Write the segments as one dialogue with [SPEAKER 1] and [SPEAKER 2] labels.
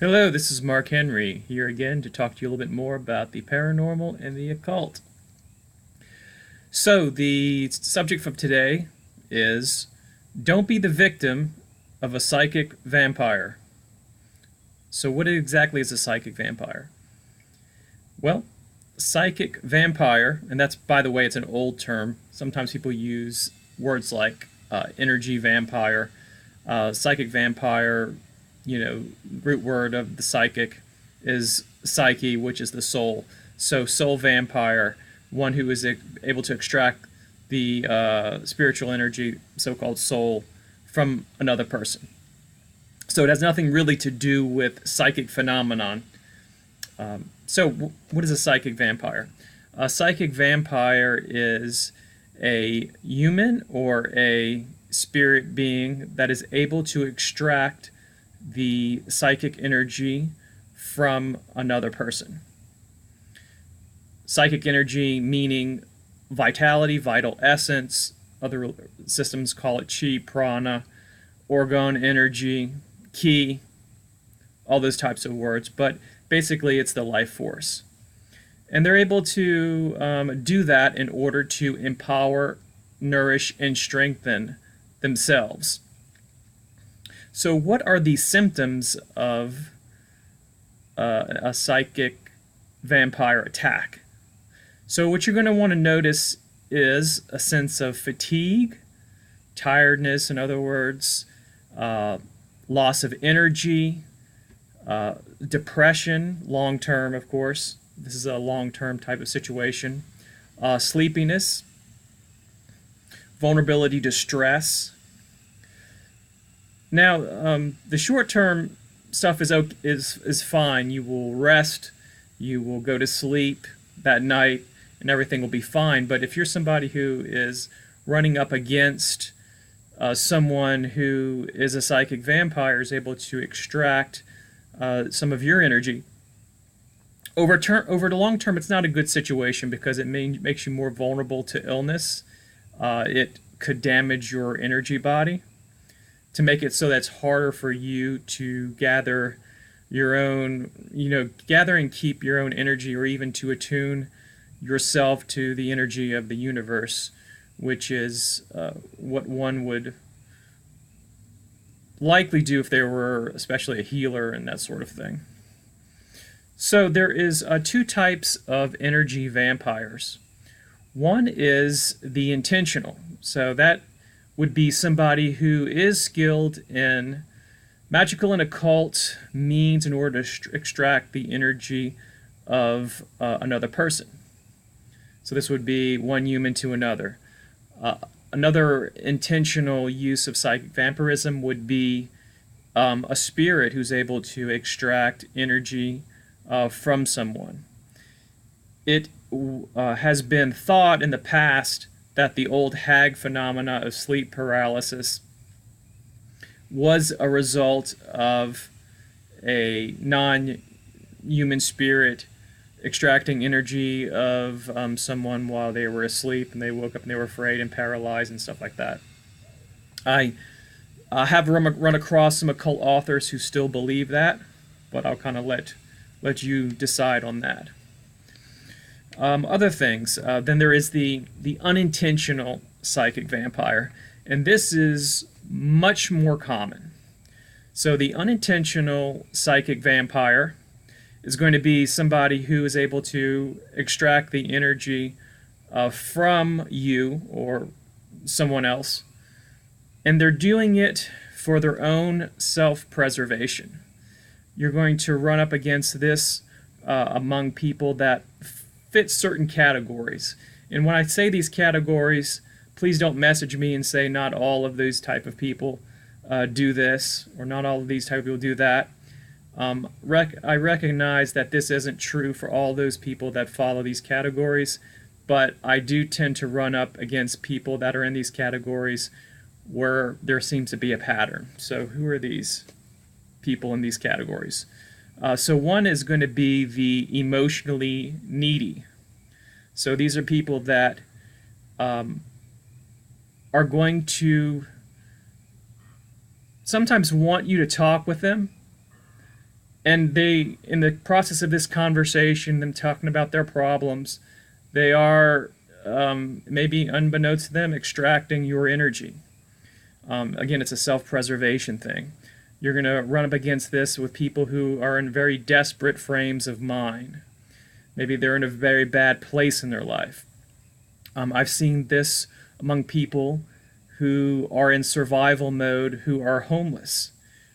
[SPEAKER 1] Hello, this is Mark Henry, here again to talk to you a little bit more about the paranormal and the occult. So, the subject of today is don't be the victim of a psychic vampire. So, what exactly is a psychic vampire? Well, psychic vampire, and that's, by the way, it's an old term. Sometimes people use words like energy vampire, psychic vampire, root word of the psychic is psyche, which is the soul. So, soul vampire, one who is able to extract the spiritual energy, so called soul, from another person. So, it has nothing really to do with psychic phenomenon. So, what is a psychic vampire? A psychic vampire is a human or a spirit being that is able to extract the psychic energy from another person. Psychic energy meaning vitality, vital essence. Other systems call it chi, prana, orgone energy, ki, all those types of words. But basically, it's the life force. And they're able to do that in order to empower, nourish, and strengthen themselves. So, what are the symptoms of a psychic vampire attack? So, what you're going to want to notice is a sense of fatigue, tiredness, in other words, loss of energy, depression, long term, of course. This is a long term type of situation. Sleepiness, vulnerability to stress. Now, the short-term stuff is fine. You will rest, you will go to sleep that night, and everything will be fine. But if you're somebody who is running up against someone who is a psychic vampire, is able to extract some of your energy, over the long term, it's not a good situation because it makes you more vulnerable to illness. It could damage your energy body, to make it so that's harder for you to gather your own, gather and keep your own energy, or even to attune yourself to the energy of the universe, which is what one would likely do if they were especially a healer and that sort of thing. So there is two types of energy vampires. One is the intentional. So that would be somebody who is skilled in magical and occult means in order to extract the energy of another person. So this would be one human to another. Another intentional use of psychic vampirism would be a spirit who's able to extract energy from someone. It has been thought in the past that the old hag phenomena of sleep paralysis was a result of a non-human spirit extracting energy of someone while they were asleep, and they woke up and they were afraid and paralyzed and stuff like that. I have run across some occult authors who still believe that, but I'll kind of let you decide on that. Other things. Then there is the unintentional psychic vampire, and this is much more common. So the unintentional psychic vampire is going to be somebody who is able to extract the energy from you or someone else, and they're doing it for their own self-preservation. You're going to run up against this among people that fit certain categories. And when I say these categories, please don't message me and say not all of these type of people do this, or not all of these type of people do that. I recognize that this isn't true for all those people that follow these categories, but I do tend to run up against people that are in these categories where there seems to be a pattern. So who are these people in these categories? So one is going to be the emotionally needy. So these are people that are going to sometimes want you to talk with them, And they, in the process of this conversation, them talking about their problems, they are, maybe unbeknownst to them, extracting your energy. Again, it's a self-preservation thing. You're going to run up against this with people who are in very desperate frames of mind. Maybe they're in a very bad place in their life. I've seen this among people who are in survival mode, who are homeless,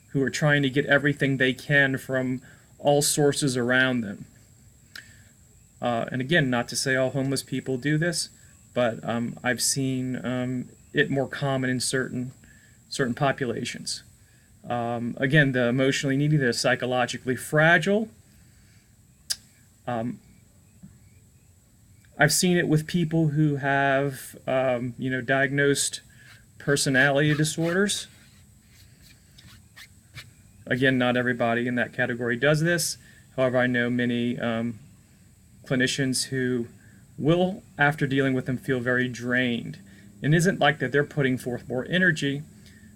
[SPEAKER 1] who are trying to get everything they can from all sources around them. And again, not to say all homeless people do this, but I've seen it more common in certain populations. Again, the emotionally needy, the psychologically fragile. I've seen it with people who have, diagnosed personality disorders. Again, not everybody in that category does this. However, I know many clinicians who will, after dealing with them, feel very drained. It isn't like that they're putting forth more energy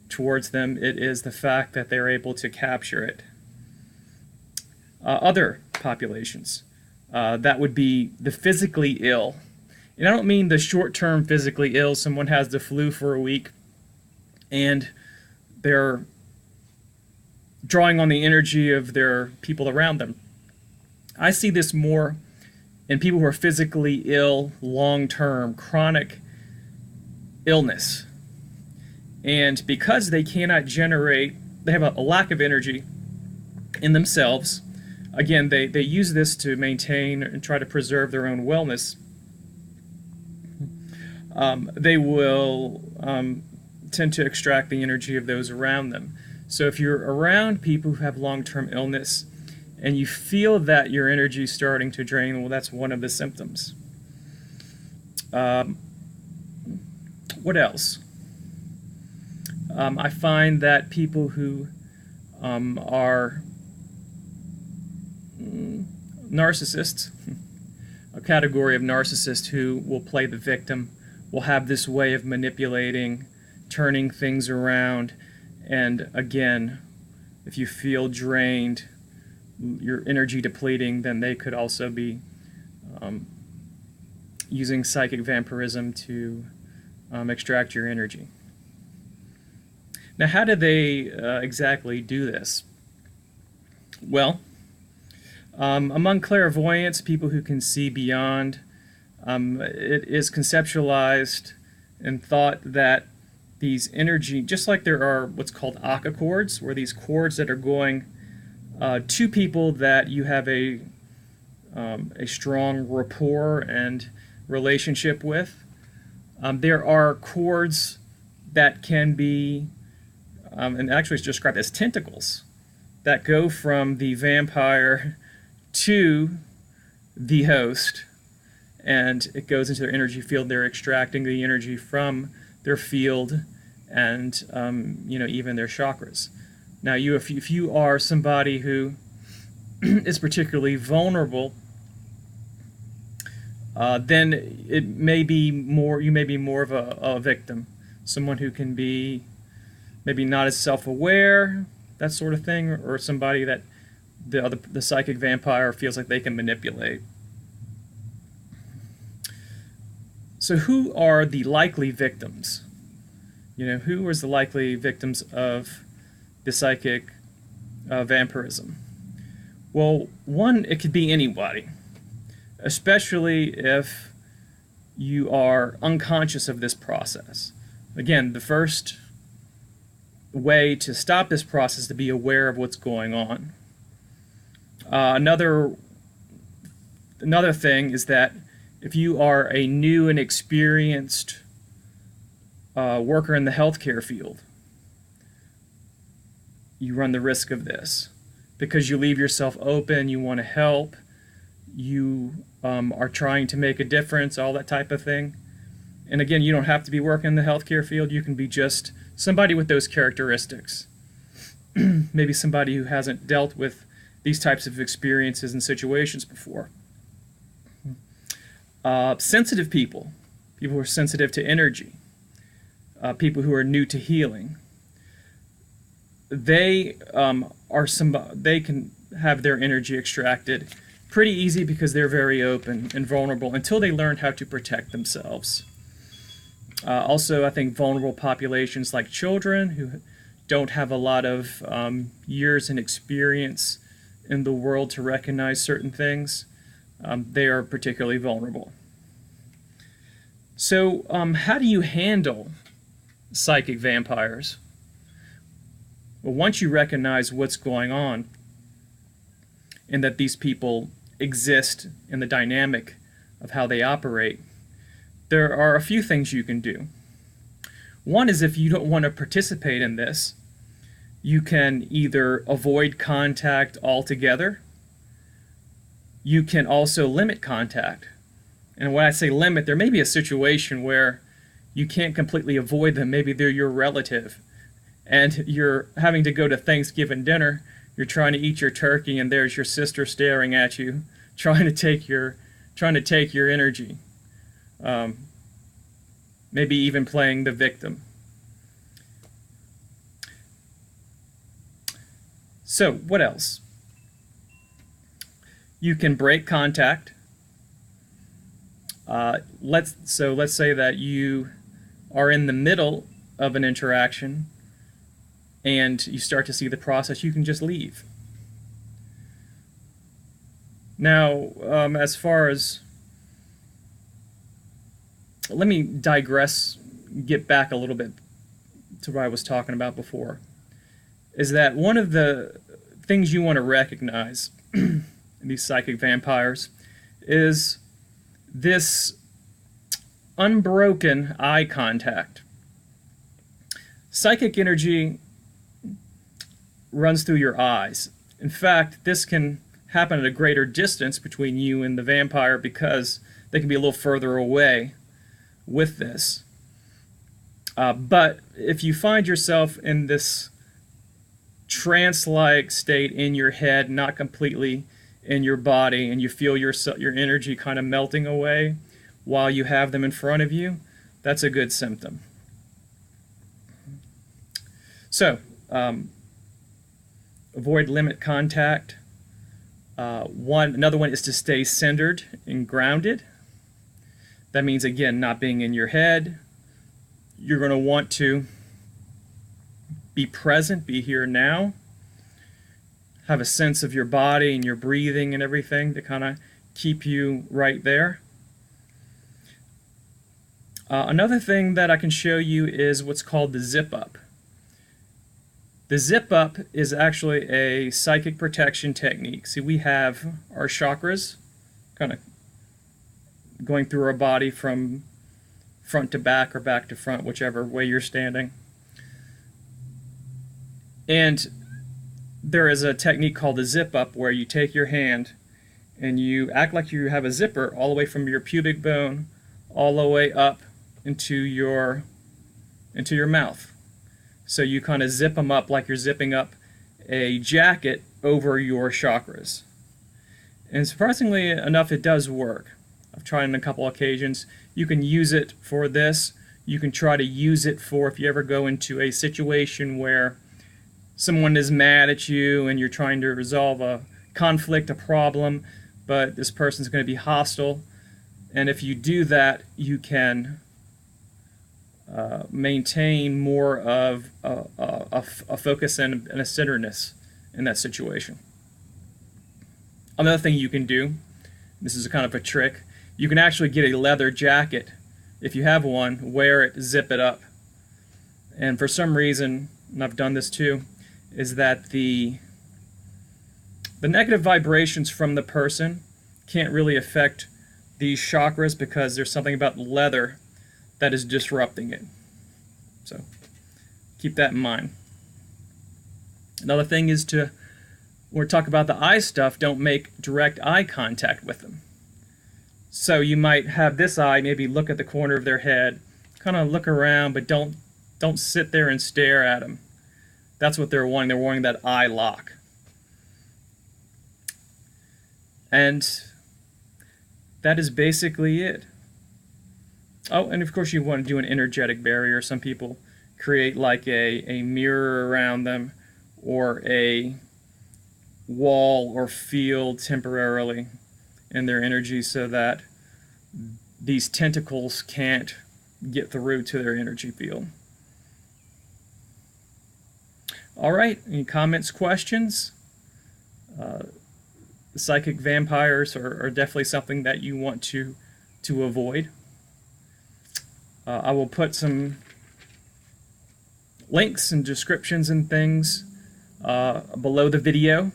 [SPEAKER 1] towards them. It is the fact that they're able to capture it. Other populations, that would be the physically ill. And I don't mean the short-term physically ill. Someone has the flu for a week and they're drawing on the energy of their people around them. I see this more in people who are physically ill, long-term, chronic illness. And because they cannot generate, they have a lack of energy in themselves. Again, they use this to maintain and try to preserve their own wellness. They will tend to extract the energy of those around them. So if you're around people who have long-term illness and you feel that your energy is starting to drain, well, that's one of the symptoms. What else? I find that people who are narcissists, a category of narcissists who will play the victim, will have this way of manipulating, turning things around. And again, if you feel drained, your energy depleting, then they could also be using psychic vampirism to extract your energy. Now, how do they exactly do this? Well, among clairvoyants, people who can see beyond, it is conceptualized and thought that these energy, just like there are what's called Akka cords, where these cords that are going to people that you have a strong rapport and relationship with. There are cords that can be, and actually it's described as tentacles, that go from the vampire to the host, and it goes into their energy field. They're extracting the energy from their field and even their chakras. Now, if you are somebody who is particularly vulnerable, then it may be more. You may be more of a victim, someone who can be maybe not as self-aware, that sort of thing, or somebody that the psychic vampire feels like they can manipulate. So, who are the likely victims? Who is the likely victims of the psychic vampirism? Well, one, it could be anybody, especially if you are unconscious of this process. Again, the first way to stop this process is to be aware of what's going on. Another thing is that if you are a new and experienced worker in the healthcare field, you run the risk of this because you leave yourself open, you want to help, you are trying to make a difference, all that type of thing. And again, you don't have to be working in the healthcare field. You can be just somebody with those characteristics. Maybe somebody who hasn't dealt with these types of experiences and situations before. Sensitive people who are sensitive to energy, people who are new to healing. They can have their energy extracted pretty easy because they're very open and vulnerable until they learn how to protect themselves. Also, I think vulnerable populations like children who don't have a lot of years and experience in the world to recognize certain things, they are particularly vulnerable. So, how do you handle psychic vampires? Well, once you recognize what's going on and that these people exist in the dynamic of how they operate, there are a few things you can do. One is, if you don't want to participate in this, you can either avoid contact altogether. You can also limit contact. And when I say limit, there may be a situation where you can't completely avoid them. Maybe they're your relative, and you're having to go to Thanksgiving dinner. You're trying to eat your turkey, and there's your sister staring at you, trying to take your energy. Maybe even playing the victim. So, what else? You can break contact. Let's say that you are in the middle of an interaction and you start to see the process. You can just leave. Now, as far as, let me digress, get back a little bit to what I was talking about before, is that one of the things you want to recognize in these psychic vampires is this unbroken eye contact. Psychic energy runs through your eyes. In fact, this can happen at a greater distance between you and the vampire because they can be a little further away with this. But if you find yourself in this trance-like state in your head, not completely in your body, and you feel your energy kind of melting away while you have them in front of you, that's a good symptom. So, avoid limit contact. Another one is to stay centered and grounded. That means, again, not being in your head. You're going to want to be present, be here now. Have a sense of your body and your breathing and everything to kind of keep you right there. Another thing that I can show you is what's called the zip up. The zip up is actually a psychic protection technique. See, we have our chakras kind of going through our body from front to back or back to front, whichever way you're standing. And there is a technique called the zip up where you take your hand and you act like you have a zipper all the way from your pubic bone all the way up into your mouth. So you kind of zip them up like you're zipping up a jacket over your chakras. And surprisingly enough, it does work. I've tried it on a couple occasions. You can use it for this. You can try to use it for if you ever go into a situation where someone is mad at you and you're trying to resolve a conflict, a problem, but this person's going to be hostile. And if you do that, you can maintain more of a focus and a centeredness in that situation. Another thing you can do, this is kind of a trick, you can actually get a leather jacket. If you have one, wear it, zip it up. And for some reason, and I've done this too, is that the negative vibrations from the person can't really affect these chakras because there's something about leather that is disrupting it. So keep that in mind. Another thing is to, when we talk about the eye stuff, don't make direct eye contact with them. So you might have this eye maybe look at the corner of their head, kind of look around, but don't sit there and stare at them. That's what they're wanting. They're wanting that eye lock. And that is basically it. Oh, and of course you want to do an energetic barrier. Some people create like a mirror around them or a wall or field temporarily in their energy so that these tentacles can't get through to their energy field. All right, any comments, questions? Psychic vampires are definitely something that you want to avoid. I will put some links and descriptions and things below the video.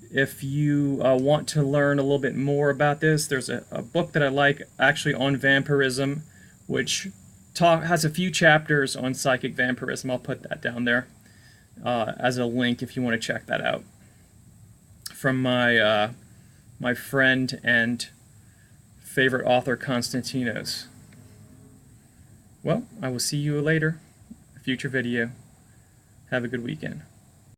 [SPEAKER 1] If you want to learn a little bit more about this, there's a book that I like actually on vampirism, which has a few chapters on psychic vampirism. I'll put that down there as a link if you want to check that out. From my my friend and favorite author, Konstantinos. Well, I will see you later. A future video. Have a good weekend.